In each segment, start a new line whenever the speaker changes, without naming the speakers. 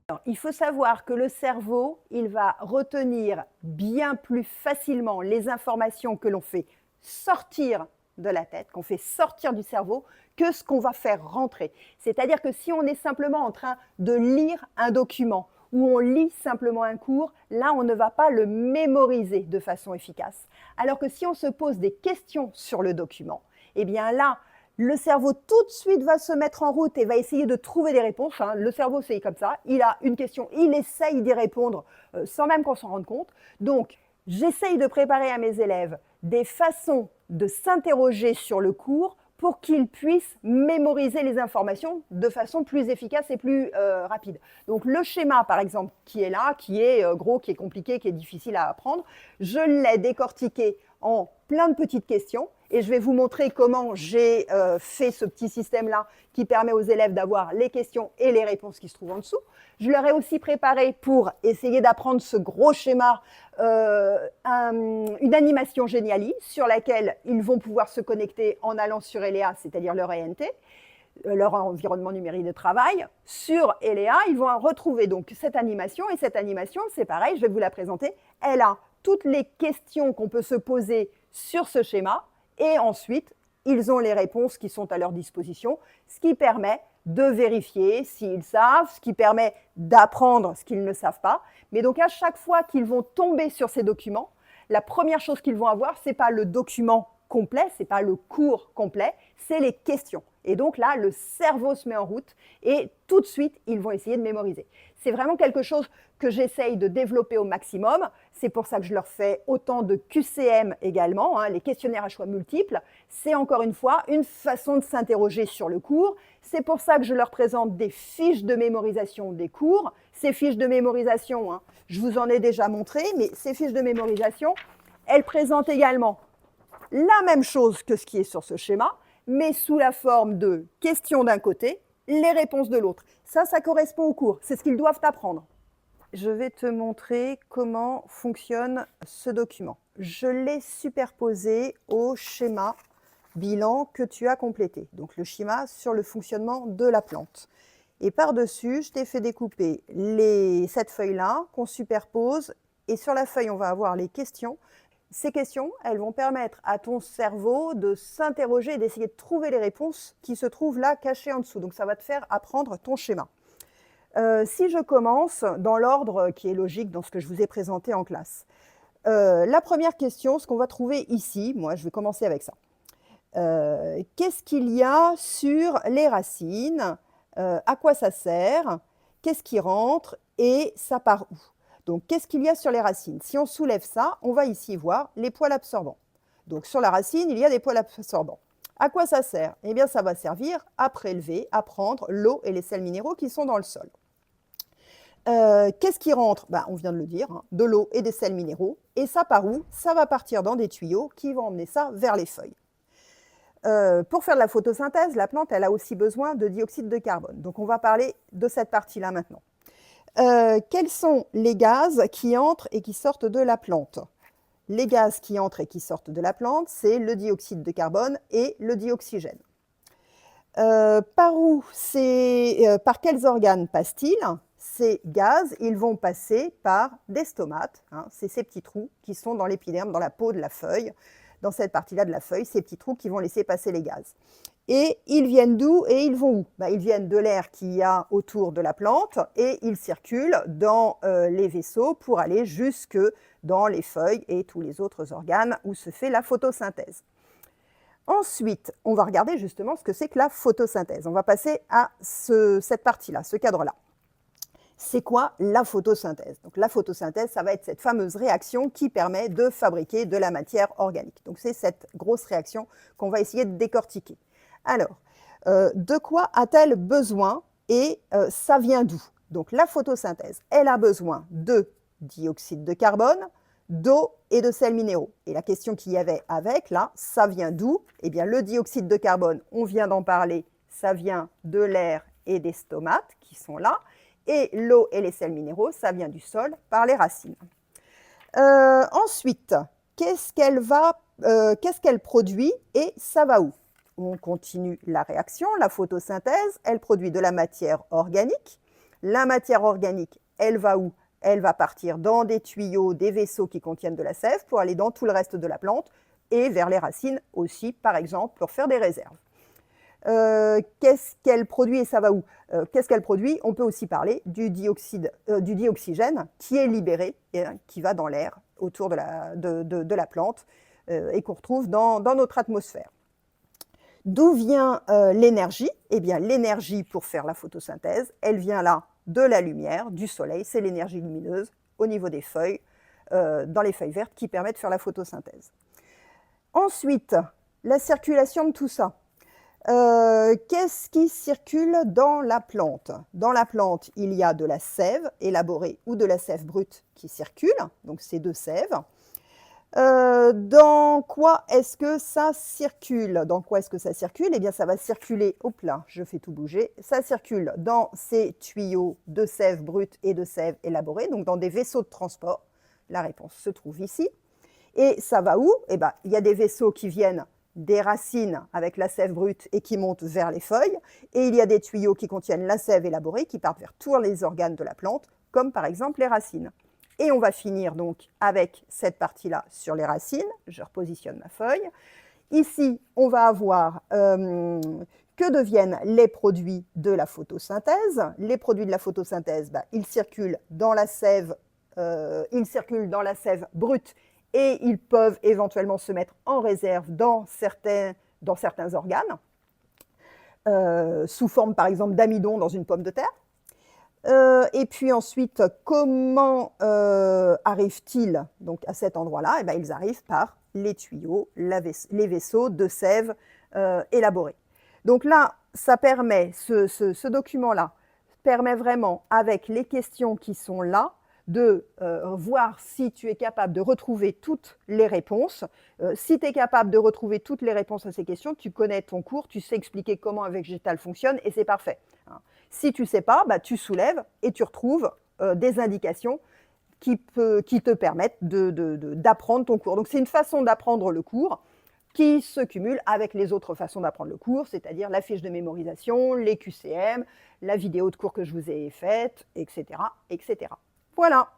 Alors, il faut savoir que le cerveau, il va retenir bien plus facilement les informations que l'on fait sortir de la tête, qu'on fait sortir du cerveau, que ce qu'on va faire rentrer. C'est-à-dire que si on est simplement en train de lire un document ou on lit simplement un cours, là, on ne va pas le mémoriser de façon efficace. Alors que si on se pose des questions sur le document, eh bien là, le cerveau tout de suite va se mettre en route et va essayer de trouver des réponses. Le cerveau, c'est comme ça. Il a une question, il essaye d'y répondre sans même qu'on s'en rende compte. Donc, j'essaye de préparer à mes élèves des façons de s'interroger sur le cours pour qu'ils puissent mémoriser les informations de façon plus efficace et plus rapide. Donc le schéma, par exemple, qui est là, qui est gros, qui est compliqué, qui est difficile à apprendre, je l'ai décortiqué en plein de petites questions et je vais vous montrer comment j'ai fait ce petit système-là qui permet aux élèves d'avoir les questions et les réponses qui se trouvent en dessous. Je leur ai aussi préparé pour essayer d'apprendre ce gros schéma une animation Geniali sur laquelle ils vont pouvoir se connecter en allant sur ELEA, c'est-à-dire leur ENT, leur environnement numérique de travail. Sur ELEA, ils vont retrouver donc cette animation et cette animation, c'est pareil, je vais vous la présenter. Elle a toutes les questions qu'on peut se poser sur ce schéma et ensuite, ils ont les réponses qui sont à leur disposition, ce qui permet de vérifier s'ils savent, ce qui permet d'apprendre ce qu'ils ne savent pas. Mais donc à chaque fois qu'ils vont tomber sur ces documents, la première chose qu'ils vont avoir, ce n'est pas le document complet, ce n'est pas le cours complet, c'est les questions. Et donc là, le cerveau se met en route et tout de suite, ils vont essayer de mémoriser. C'est vraiment quelque chose que j'essaye de développer au maximum. C'est pour ça que je leur fais autant de QCM également, les questionnaires à choix multiples. C'est encore une fois une façon de s'interroger sur le cours. C'est pour ça que je leur présente des fiches de mémorisation des cours. Ces fiches de mémorisation, je vous en ai déjà montré, mais ces fiches de mémorisation, elles présentent également la même chose que ce qui est sur ce schéma, mais sous la forme de questions d'un côté, les réponses de l'autre. Ça correspond au cours. C'est ce qu'ils doivent apprendre. Je vais te montrer comment fonctionne ce document. Je l'ai superposé au schéma bilan que tu as complété. Donc le schéma sur le fonctionnement de la plante. Et par-dessus, je t'ai fait découper cette feuille-là qu'on superpose. Et sur la feuille, on va avoir les questions. Ces questions, elles vont permettre à ton cerveau de s'interroger et d'essayer de trouver les réponses qui se trouvent là, cachées en dessous. Donc ça va te faire apprendre ton schéma. Si je commence dans l'ordre qui est logique dans ce que je vous ai présenté en classe. La première question, ce qu'on va trouver ici, moi je vais commencer avec ça. Qu'est-ce qu'il y a sur les racines? À quoi ça sert? Qu'est-ce qui rentre? Et ça part où? Donc, qu'est-ce qu'il y a sur les racines? Si on soulève ça, on va ici voir les poils absorbants. Donc, sur la racine, il y a des poils absorbants. À quoi ça sert? Eh bien, ça va servir à prélever, à prendre l'eau et les sels minéraux qui sont dans le sol. Qu'est-ce qui rentre? On vient de le dire, de l'eau et des sels minéraux. Et ça part où? Ça va partir dans des tuyaux qui vont emmener ça vers les feuilles. Pour faire de la photosynthèse, la plante, elle a aussi besoin de dioxyde de carbone. Donc, on va parler de cette partie-là maintenant. Quels sont les gaz qui entrent et qui sortent de la plante? Les gaz qui entrent et qui sortent de la plante, c'est le dioxyde de carbone et le dioxygène. Par quels organes passent-ils? Ces gaz, ils vont passer par des stomates. C'est ces petits trous qui sont dans l'épiderme, dans la peau de la feuille, dans cette partie-là de la feuille, ces petits trous qui vont laisser passer les gaz. Et ils viennent d'où et ils vont où? Ils viennent de l'air qu'il y a autour de la plante et ils circulent dans les vaisseaux pour aller jusque dans les feuilles et tous les autres organes où se fait la photosynthèse. Ensuite, on va regarder justement ce que c'est que la photosynthèse. On va passer à cette partie-là, ce cadre-là. C'est quoi la photosynthèse? Donc la photosynthèse, ça va être cette fameuse réaction qui permet de fabriquer de la matière organique. Donc c'est cette grosse réaction qu'on va essayer de décortiquer. Alors, de quoi a-t-elle besoin et ça vient d'où? Donc la photosynthèse, elle a besoin de dioxyde de carbone, d'eau et de sels minéraux. Et la question qu'il y avait avec, là, ça vient d'où? Eh bien, le dioxyde de carbone, on vient d'en parler, ça vient de l'air et des stomates qui sont là. Et l'eau et les sels minéraux, ça vient du sol par les racines. Ensuite, qu'est-ce qu'elle produit et ça va où? On continue la réaction, la photosynthèse, elle produit de la matière organique. la matière organique, elle va où? Elle va partir dans des tuyaux, des vaisseaux qui contiennent de la sève pour aller dans tout le reste de la plante et vers les racines aussi, par exemple, pour faire des réserves. Qu'est-ce qu'elle produit et ça va où? Qu'est-ce qu'elle produit? On peut aussi parler du dioxygène qui est libéré et qui va dans l'air autour de la plante et qu'on retrouve dans notre atmosphère. D'où vient l'énergie? Eh bien, l'énergie pour faire la photosynthèse, elle vient là de la lumière, du soleil, c'est l'énergie lumineuse au niveau des feuilles, dans les feuilles vertes qui permet de faire la photosynthèse. Ensuite, la circulation de tout ça. Qu'est-ce qui circule dans la plante? Dans la plante, il y a de la sève élaborée ou de la sève brute qui circule, donc ces deux sèves. Dans quoi est-ce que ça circule? Dans quoi est-ce que ça circule? Eh bien, ça va circuler, hop là, je fais tout bouger, ça circule dans ces tuyaux de sève brute et de sève élaborée, donc dans des vaisseaux de transport. La réponse se trouve ici. Et ça va où? Eh bien, il y a des vaisseaux qui viennent des racines avec la sève brute et qui montent vers les feuilles, et il y a des tuyaux qui contiennent la sève élaborée qui partent vers tous les organes de la plante, comme par exemple les racines. Et on va finir donc avec cette partie-là sur les racines. Je repositionne ma feuille. Ici, on va avoir que deviennent les produits de la photosynthèse. Les produits de la photosynthèse, ils circulent dans la sève brute et ils peuvent éventuellement se mettre en réserve dans certains organes, sous forme par exemple d'amidon dans une pomme de terre. Et puis ensuite, comment arrivent-ils donc à cet endroit-là? Eh bien, ils arrivent par les tuyaux, les vaisseaux de sève élaborés. Donc là, ça permet, ce document-là permet vraiment, avec les questions qui sont là, de voir si tu es capable de retrouver toutes les réponses. Si tu es capable de retrouver toutes les réponses à ces questions, tu connais ton cours, tu sais expliquer comment un végétal fonctionne et c'est parfait. Si tu ne sais pas, tu soulèves et tu retrouves des indications qui te permettent d'apprendre ton cours. Donc c'est une façon d'apprendre le cours qui se cumule avec les autres façons d'apprendre le cours, c'est-à-dire la fiche de mémorisation, les QCM, la vidéo de cours que je vous ai faite, etc., etc. Voilà.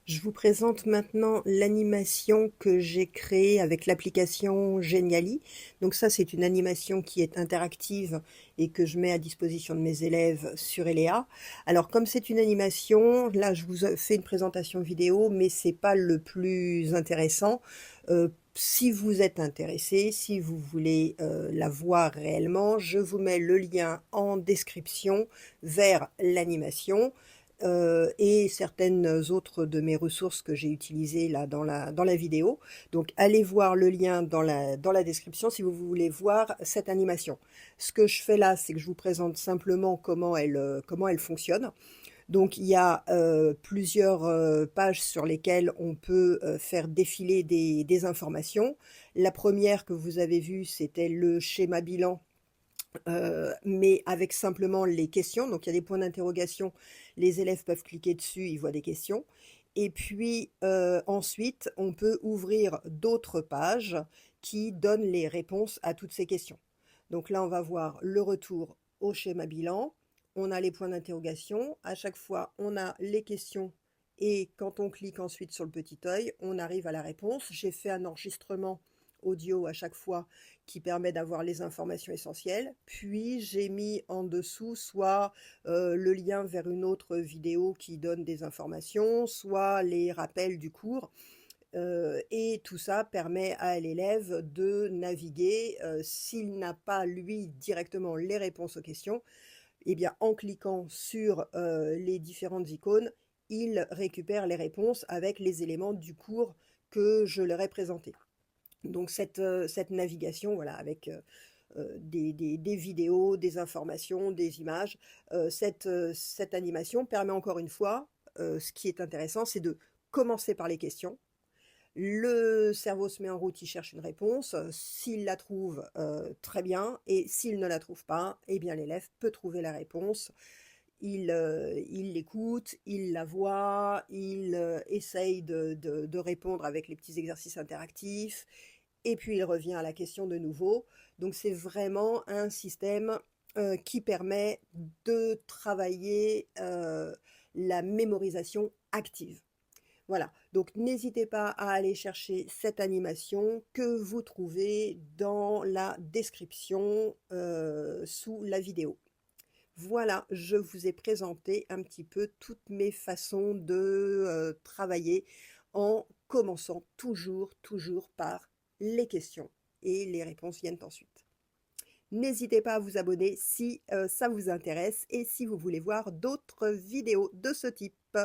Je vous présente maintenant l'animation que j'ai créée avec l'application Geniali. Donc ça, c'est une animation qui est interactive et que je mets à disposition de mes élèves sur Eléa. Alors comme c'est une animation, là je vous fais une présentation vidéo, mais c'est pas le plus intéressant. Si vous êtes intéressé, si vous voulez la voir réellement, je vous mets le lien en description vers l'animation. Et certaines autres de mes ressources que j'ai utilisées là dans la vidéo. Donc allez voir le lien dans la description si vous voulez voir cette animation. Ce que je fais là, c'est que je vous présente simplement comment elle fonctionne. Donc il y a plusieurs pages sur lesquelles on peut faire défiler des informations. La première que vous avez vue, c'était le schéma bilan, mais avec simplement les questions. Donc il y a des points d'interrogation, les élèves peuvent cliquer dessus, ils voient des questions. Et puis ensuite, on peut ouvrir d'autres pages qui donnent les réponses à toutes ces questions. Donc là, on va voir le retour au schéma bilan. On a les points d'interrogation. À chaque fois, on a les questions. Et quand on clique ensuite sur le petit œil, on arrive à la réponse. J'ai fait un enregistrement audio à chaque fois qui permet d'avoir les informations essentielles. Puis j'ai mis en dessous soit le lien vers une autre vidéo qui donne des informations, soit les rappels du cours. Et tout ça permet à l'élève de naviguer, s'il n'a pas lui directement les réponses aux questions, et bien en cliquant sur les différentes icônes, il récupère les réponses avec les éléments du cours que je leur ai présentés. Donc cette navigation, voilà, avec des vidéos, des informations, des images, cette animation permet encore une fois, ce qui est intéressant, c'est de commencer par les questions. Le cerveau se met en route, il cherche une réponse. S'il la trouve, très bien. Et s'il ne la trouve pas, eh bien l'élève peut trouver la réponse. Il l'écoute, il la voit, il essaye de répondre avec les petits exercices interactifs, et puis il revient à la question de nouveau. Donc c'est vraiment un système qui permet de travailler la mémorisation active. Voilà, donc n'hésitez pas à aller chercher cette animation que vous trouvez dans la description sous la vidéo. Voilà, je vous ai présenté un petit peu toutes mes façons de travailler en commençant toujours par les questions et les réponses viennent ensuite. N'hésitez pas à vous abonner si ça vous intéresse et si vous voulez voir d'autres vidéos de ce type.